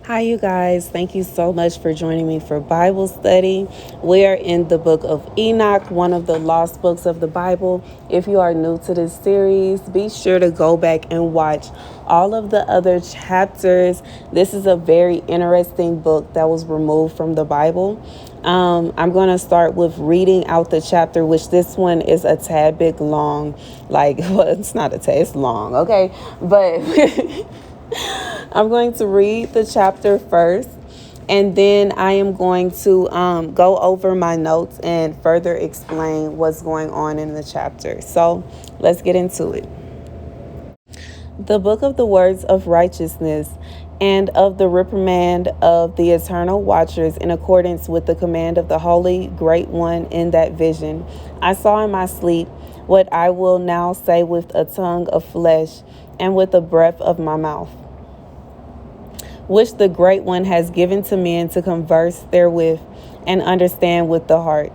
Hi, you guys. Thank you so much for joining me for Bible study. We are in the Book of Enoch, one of the lost books of the Bible. If you are new to this series, be sure to go back and watch all of the other chapters. This is a very interesting book that was removed from the Bible. I'm going to start with reading out the chapter, which this one is a tad bit long. Well, it's not a tad, it's long, okay? But I'm going to read the chapter first, and then I am going to go over my notes and further explain what's going on in the chapter. So let's get into it. The book of the words of righteousness and of the reprimand of the eternal watchers in accordance with the command of the Holy Great One in that vision. I saw in my sleep what I will now say with a tongue of flesh and with the breath of my mouth, which the Great One has given to men to converse therewith and understand with the heart.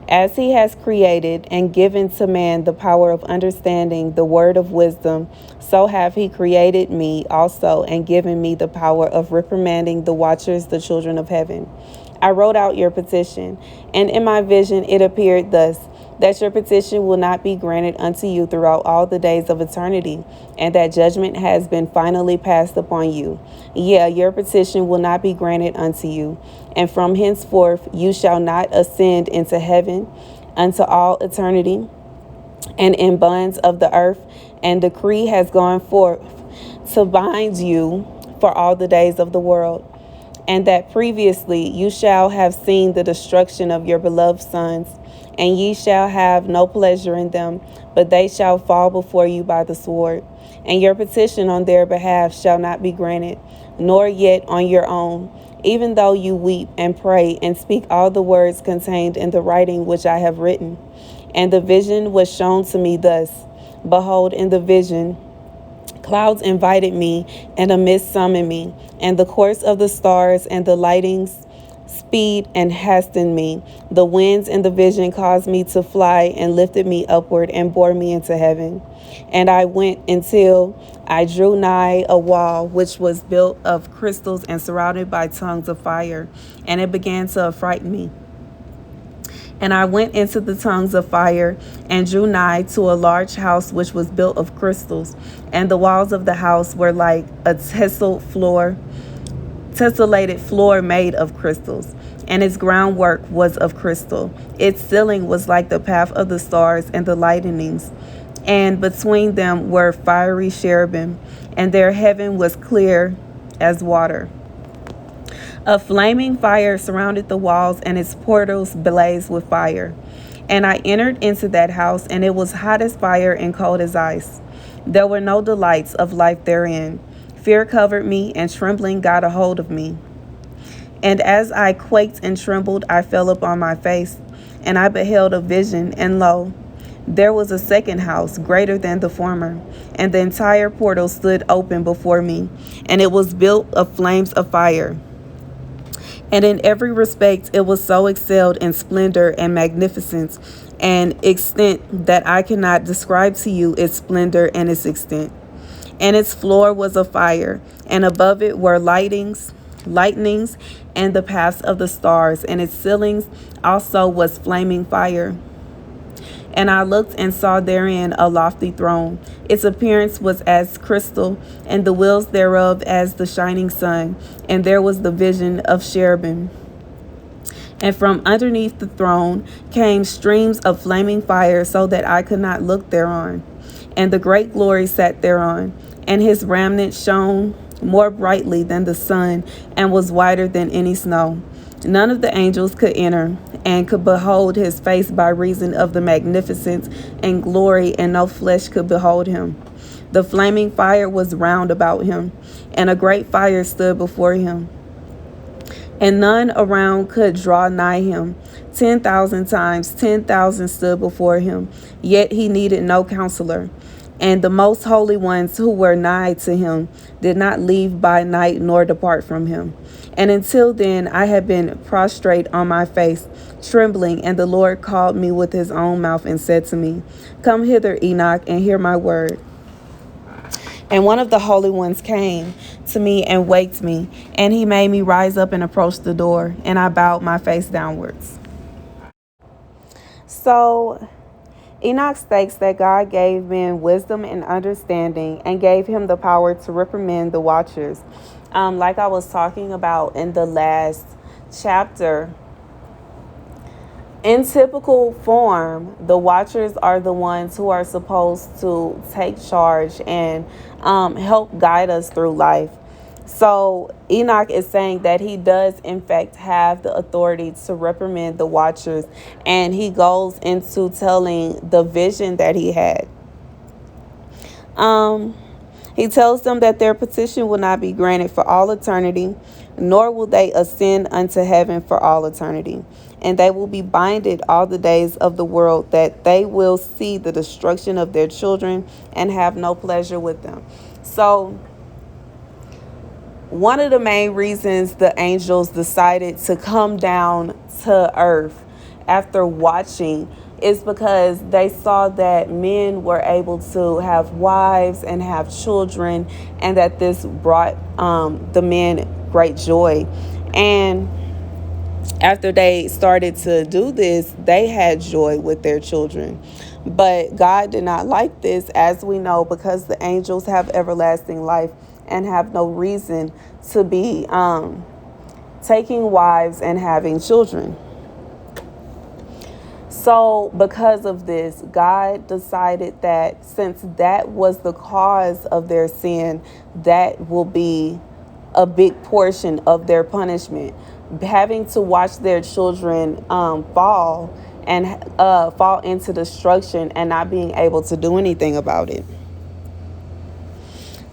As he has created and given to man the power of understanding the word of wisdom, so have he created me also and given me the power of reprimanding the watchers, the children of heaven. I wrote out your petition, and in my vision it appeared thus, that your petition will not be granted unto you throughout all the days of eternity, and that judgment has been finally passed upon you. Yeah, your petition will not be granted unto you, and from henceforth you shall not ascend into heaven unto all eternity, and in bonds of the earth, and decree has gone forth to bind you for all the days of the world. And that previously you shall have seen the destruction of your beloved sons, and ye shall have no pleasure in them, but they shall fall before you by the sword. And your petition on their behalf shall not be granted, nor yet on your own, even though you weep and pray and speak all the words contained in the writing which I have written. And the vision was shown to me thus. Behold, in the vision, clouds invited me, and a mist summoned me, and the course of the stars and the lightnings speed and hastened me. The winds in the vision caused me to fly and lifted me upward and bore me into heaven. And I went until I drew nigh a wall which was built of crystals and surrounded by tongues of fire, and it began to affright me. And I went into the tongues of fire and drew nigh to a large house which was built of crystals, and the walls of the house were like a tessellated floor made of crystals, and its groundwork was of crystal. Its ceiling was like the path of the stars and the lightnings, and between them were fiery cherubim, and their heaven was clear as water. A flaming fire surrounded the walls, and its portals blazed with fire. And I entered into that house, and it was hot as fire and cold as ice. There were no delights of life therein. Fear covered me, and trembling got a hold of me. And as I quaked and trembled, I fell upon my face, and I beheld a vision, and lo, there was a second house, greater than the former, and the entire portal stood open before me, and it was built of flames of fire. And in every respect it was so excelled in splendor and magnificence and extent that I cannot describe to you its splendor and its extent. And its floor was of fire, and above it were lightnings, and the paths of the stars, and its ceilings also was flaming fire. And I looked and saw therein a lofty throne. Its appearance was as crystal, and the wheels thereof as the shining sun. And there was the vision of cherubim. And from underneath the throne came streams of flaming fire, so that I could not look thereon. And the great glory sat thereon, and his raiment shone more brightly than the sun, and was whiter than any snow. None of the angels could enter and could behold his face by reason of the magnificence and glory, and no flesh could behold him. The flaming fire was round about him, and a great fire stood before him. And none around could draw nigh him. 10,000 times 10,000 stood before him, yet he needed no counselor. And the most holy ones who were nigh to him did not leave by night nor depart from him. And until then I had been prostrate on my face, trembling, and the Lord called me with his own mouth and said to me, Come hither, Enoch, and hear my word. And one of the holy ones came to me and waked me, and he made me rise up and approach the door, and I bowed my face downwards. So Enoch states that God gave men wisdom and understanding and gave him the power to reprimand the watchers. Like I was talking about in the last chapter, in typical form, the watchers are the ones who are supposed to take charge and help guide us through life. So Enoch is saying that he does in fact have the authority to reprimand the watchers, and he goes into telling the vision that he had. He tells them that their petition will not be granted for all eternity, nor will they ascend unto heaven for all eternity. And they will be binded all the days of the world, that they will see the destruction of their children and have no pleasure with them. So one of the main reasons the angels decided to come down to earth after watching is because they saw that men were able to have wives and have children, and that this brought the men great joy. And after they started to do this, they had joy with their children. But God did not like this, as we know, because the angels have everlasting life and have no reason to be taking wives and having children. So because of this, God decided that since that was the cause of their sin, that will be a big portion of their punishment. Having to watch their children fall into destruction and not being able to do anything about it.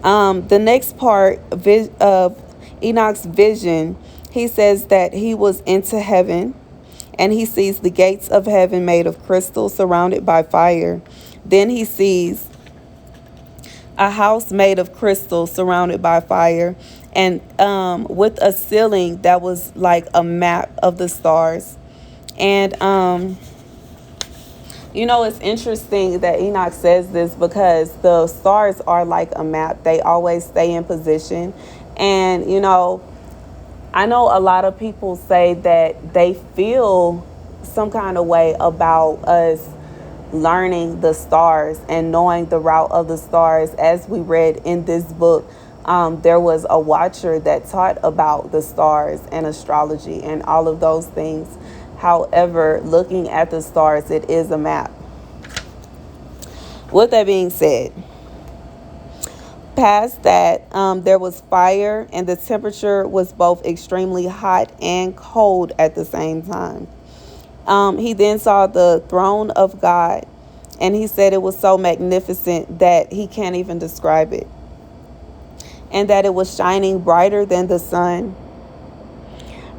The next part of Enoch's vision, he says that he was into heaven, and he sees the gates of heaven made of crystal surrounded by fire. Then he sees a house made of crystal surrounded by fire, and with a ceiling that was like a map of the stars. And it's interesting that Enoch says this because the stars are like a map. They always stay in position. And I know a lot of people say that they feel some kind of way about us learning the stars and knowing the route of the stars. As we read in this book, there was a watcher that taught about the stars and astrology and all of those things. However, looking at the stars, it is a map. With that being said, past that, there was fire, and the temperature was both extremely hot and cold at the same time. He then saw the throne of God, and he said it was so magnificent that he can't even describe it, and that it was shining brighter than the sun,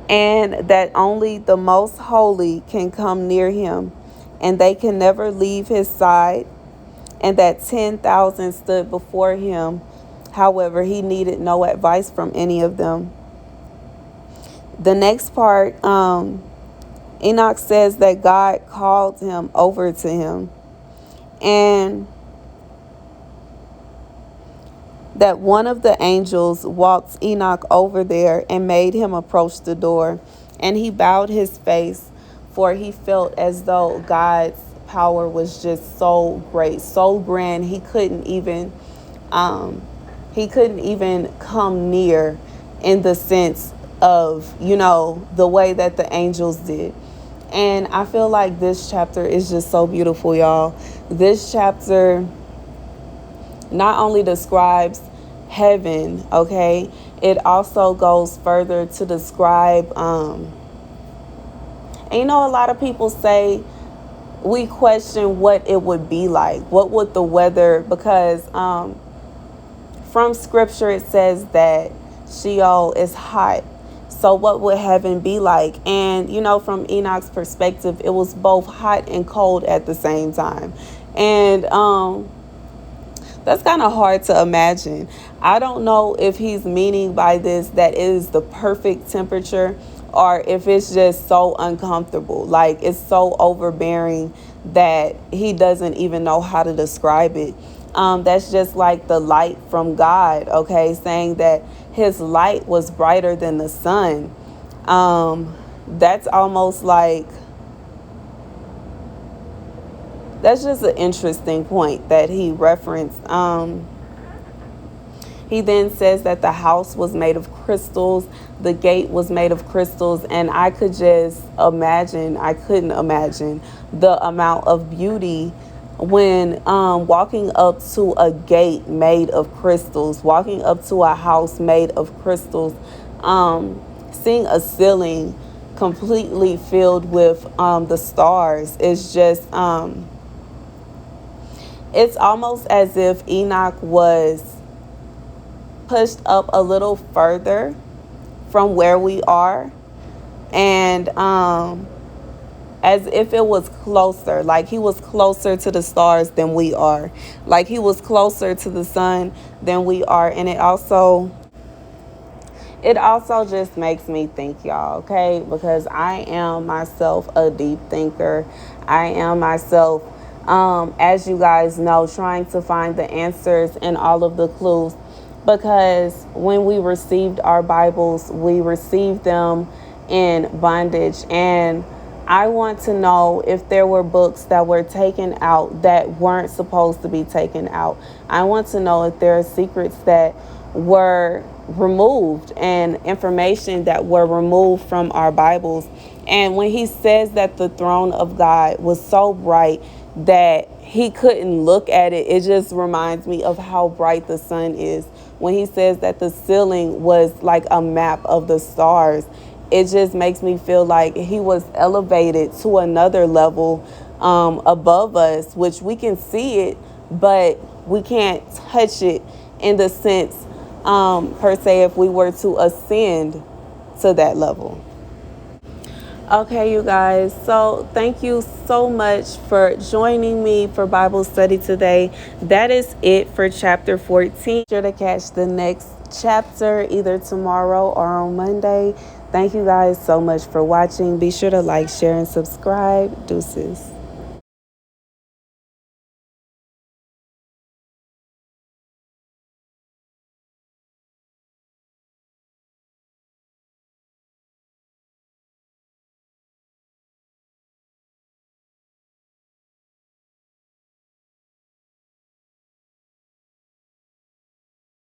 and that only the most holy can come near him, and they can never leave his side, and that 10,000 stood before him. However, he needed no advice from any of them. The next part, Enoch says that God called him over to him, and that one of the angels walked Enoch over there and made him approach the door, and he bowed his face, for he felt as though God's power was just so great, so grand, he couldn't even come near, in the sense of the way that the angels did. And I feel like this chapter is just so beautiful, y'all. This chapter not only describes heaven, okay, it also goes further to describe and a lot of people say, we question what it would be like. What would the weather, because from scripture it says that Sheol is hot. So what would heaven be like? And from Enoch's perspective, it was both hot and cold at the same time. And that's kind of hard to imagine. I don't know if he's meaning by this that it is the perfect temperature, or if it's just so uncomfortable, like it's so overbearing that he doesn't even know how to describe it. That's just like the light from God, okay, saying that his light was brighter than the sun. That's almost like, that's just an interesting point that he referenced. He then says that the house was made of crystals, the gate was made of crystals, and I could just imagine, I couldn't imagine the amount of beauty when walking up to a gate made of crystals, walking up to a house made of crystals, seeing a ceiling completely filled with the stars is just, it's almost as if Enoch was pushed up a little further from where we are, and as if it was closer, like he was closer to the stars than we are, like he was closer to the sun than we are. And it also just makes me think, y'all, okay? Because I am myself a deep thinker. I am myself, as you guys know, trying to find the answers and all of the clues. Because when we received our Bibles, we received them in bondage. And I want to know if there were books that were taken out that weren't supposed to be taken out. I want to know if there are secrets that were removed and information that were removed from our Bibles. And when he says that the throne of God was so bright that he couldn't look at it, it just reminds me of how bright the sun is. When he says that the ceiling was like a map of the stars, it just makes me feel like he was elevated to another level above us, which we can see it, but we can't touch it in the sense, per se, if we were to ascend to that level. Okay, you guys, so thank you so much for joining me for Bible study today. That is it for chapter 14. Be sure to catch the next chapter either tomorrow or on Monday. Thank you guys so much for watching. Be sure to like, share, and subscribe. Deuces.